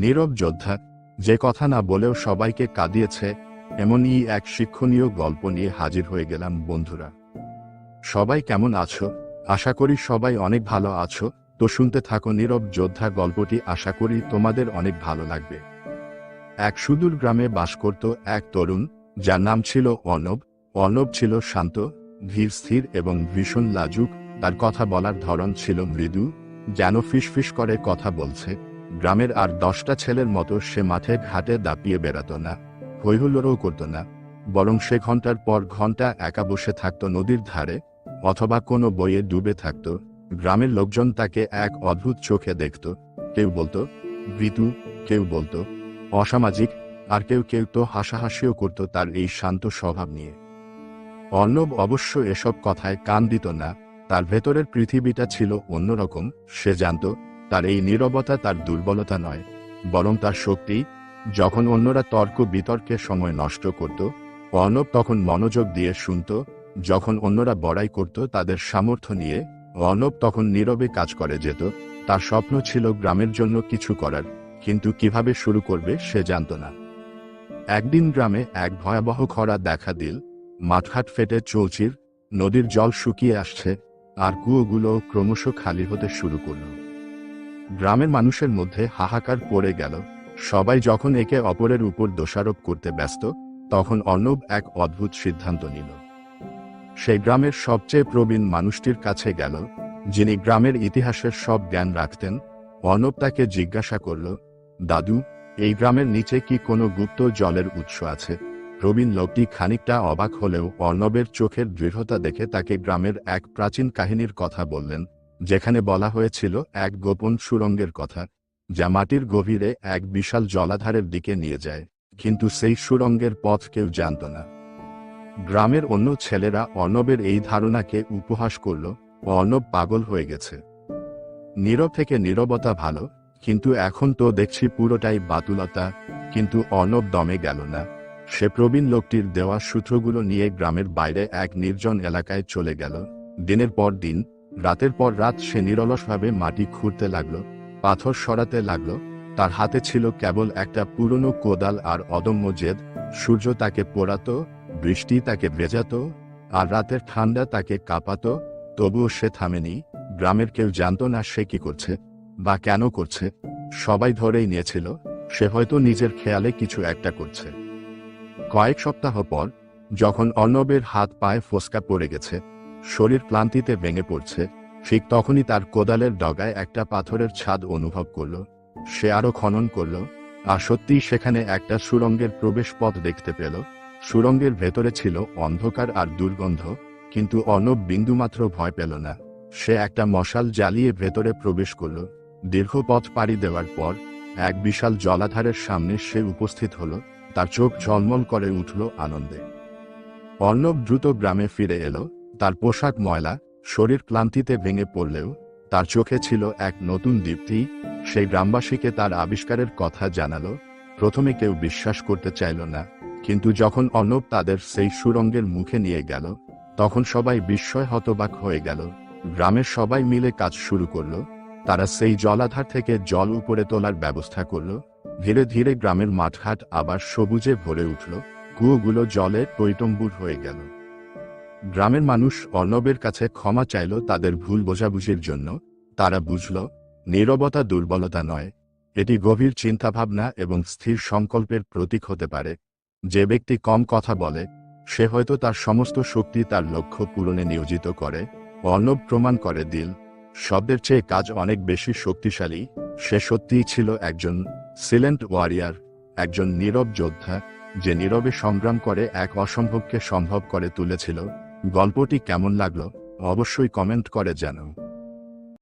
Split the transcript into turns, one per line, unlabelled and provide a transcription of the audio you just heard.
নীরব যোদ্ধা, যে কথা না বলেও সবাইকে কাঁদিয়েছে, এমনই এক শিক্ষণীয় গল্প নিয়ে হাজির হয়ে গেলাম বন্ধুরা। সবাই কেমন আছো? আশা করি সবাই অনেক ভালো আছো। তো শুনতে থাকো নীরব যোদ্ধা গল্পটি, আশা করি তোমাদের অনেক ভালো লাগবে। এক সুদূর গ্রামে বাস করত এক তরুণ, যার নাম ছিল অর্ণব। অর্ণব ছিল শান্ত, ধীর স্থির এবং ভীষণ লাজুক। তার কথা বলার ধরন ছিল মৃদু, যেন ফিসফিস করে কথা বলছে। গ্রামের আর 10টা ছেলের মতো সে মাঠে ঘাটে দাপিয়ে বেড়াত না, হৈহুল্লোড়ও করত না, বরং সে ঘন্টার পর ঘন্টা একা বসে থাকত নদীর ধারে, অথবা কোনো বইয়ে ডুবে থাকত। গ্রামের লোকজন তাকে এক অদ্ভুত চোখে দেখত। কেউ বলতো ভীতু, কেউ বলতো অসামাজিক, আর কেউ কেউ তো হাসাহাসিও করত তার এই শান্ত স্বভাব নিয়ে। অর্ণব অবশ্য এসব কথায় কান দিত না। তার ভেতরের পৃথিবীটা ছিল অন্যরকম। সে জানত তার এই নীরবতা তার দুর্বলতা নয়, বরং তার শক্তি। যখন অন্যরা তর্ক বিতর্কে সময় নষ্ট করত, অর্ণব তখন মনোযোগ দিয়ে শুনত। যখন অন্যরা বড়াই করত তাদের সামর্থ্য নিয়ে, অর্ণব তখন নীরবে কাজ করে যেত। তার স্বপ্ন ছিল গ্রামের জন্য কিছু করার, কিন্তু কিভাবে শুরু করবে সে জানত না। একদিন গ্রামে এক ভয়াবহ খরা দেখা দিল। মাঠঘাট ফেটে চৌচির, নদীর জল শুকিয়ে আসছে, আর কুয়োগুলো ক্রমশ খালি হতে শুরু করল। গ্রামের মানুষের মধ্যে হাহাকার পড়ে গেল। সবাই যখন একে অপরের উপর দোষারোপ করতে ব্যস্ত, তখন অর্ণব এক অদ্ভুত সিদ্ধান্ত নিল। সেই গ্রামের সবচেয়ে প্রবীণ মানুষটির কাছে গেল, যিনি গ্রামের ইতিহাসের সব জ্ঞান রাখতেন। অর্ণব তাকে জিজ্ঞাসা করল, দাদু, এই গ্রামের নিচে কি কোনো গুপ্ত জলের উৎস আছে? প্রবীণ লোকটি খানিকটা অবাক হলেও অর্ণবের চোখের দৃঢ়তা দেখে তাকে গ্রামের এক প্রাচীন কাহিনীর কথা বললেন, যেখানে বলা হয়েছিল এক গোপন সুড়ঙ্গের কথা, যা মাটির গভীরে এক বিশাল জলাধারের দিকে নিয়ে যায়, কিন্তু সেই সুড়ঙ্গের পথ কেউ জানত না। গ্রামের অন্য ছেলেরা অর্ণবের এই ধারণাকে উপহাস করল। অর্ণব পাগল হয়ে গেছে। নীরব থেকে নীরবতা ভালো, কিন্তু এখন তো দেখছি পুরোটাই বাতুলতা। কিন্তু অর্ণব দমে গেল না। সে প্রবীণ লোকটির দেওয়া সূত্রগুলো নিয়ে গ্রামের বাইরে এক নির্জন এলাকায় চলে গেল। দিনের পর দিন, রাতের পর রাত সে নিরলসভাবে মাটি খুঁড়তে লাগলো, পাথর সরাতে লাগলো। তার হাতে ছিল কেবল একটা পুরনো কোদাল আর অদম্য জেদ। সূর্য তাকে পোড়াতো, বৃষ্টি তাকে ভেজাতো, আর রাতের ঠান্ডা তাকে কাঁপাতো। তবুও সে থামেনি। গ্রামের কেউ জানত না সে কি করছে বা কেন করছে। সবাই ধরেই নিয়েছিল সে হয়তো নিজের খেয়ালে কিছু একটা করছে। কয়েক সপ্তাহ পর, যখন অর্ণবের হাত পায়ে ফোসকা পড়ে গেছে, শরীর ক্লান্তিতে ভেঙে পড়ছে, ঠিক তখনই তার কোদালের ডগায় একটা পাথরের ছাদ অনুভব করল। সে আরো খনন করল, আর সত্যিই সেখানে একটা সুড়ঙ্গের প্রবেশ পথ দেখতে পেল। সুড়ঙ্গের ভেতরে ছিল অন্ধকার আর দুর্গন্ধ, কিন্তু অর্ণব বিন্দুমাত্র ভয় পেল না। সে একটা মশাল জ্বালিয়ে ভেতরে প্রবেশ করল। দীর্ঘ পথ পাড়ি দেওয়ার পর এক বিশাল জলাধারের সামনে সে উপস্থিত হল। তার চোখ ঝলমল করে উঠল আনন্দে। অর্ণব দ্রুত গ্রামে ফিরে এলো। তার পোশাক ময়লা, শরীর ক্লান্তিতে ভেঙে পড়লেও তার চোখে ছিল এক নতুন দীপ্তি। সেই গ্রামবাসীকে তার আবিষ্কারের কথা জানালো। প্রথমে কেউ বিশ্বাস করতে চাইল না, কিন্তু যখন অর্ণব তাদের সেই সুড়ঙ্গের মুখে নিয়ে গেল, তখন সবাই বিস্ময় হতবাক হয়ে গেল। গ্রামের সবাই মিলে কাজ শুরু করলো। তারা সেই জলাধার থেকে জল উপরে তোলার ব্যবস্থা করল। ধীরে ধীরে গ্রামের মাঠঘাট আবার সবুজে ভরে উঠল, কুয়োগুলো জলে টইটম্বুর হয়ে গেল। গ্রামের মানুষ অর্ণবের কাছে ক্ষমা চাইল তাদের ভুল বোঝাবুঝির জন্য। তারা বুঝল, নীরবতা দুর্বলতা নয়, এটি গভীর চিন্তাভাবনা এবং স্থির সংকল্পের প্রতীক হতে পারে। যে ব্যক্তি কম কথা বলে, সে হয়তো তার সমস্ত শক্তি তার লক্ষ্য পূরণে নিয়োজিত করে। অর্ণব প্রমাণ করে দিল, শব্দের চেয়ে কাজ অনেক বেশি শক্তিশালী। সে সত্যিই ছিল একজন সিলেন্ট ওয়ারিয়ার, একজন নীরব যোদ্ধা, যে নীরবে সংগ্রাম করে এক অসম্ভবকে সম্ভব করে তুলেছিল। গল্পটি কেমন লাগলো অবশ্যই কমেন্ট করে জানাও।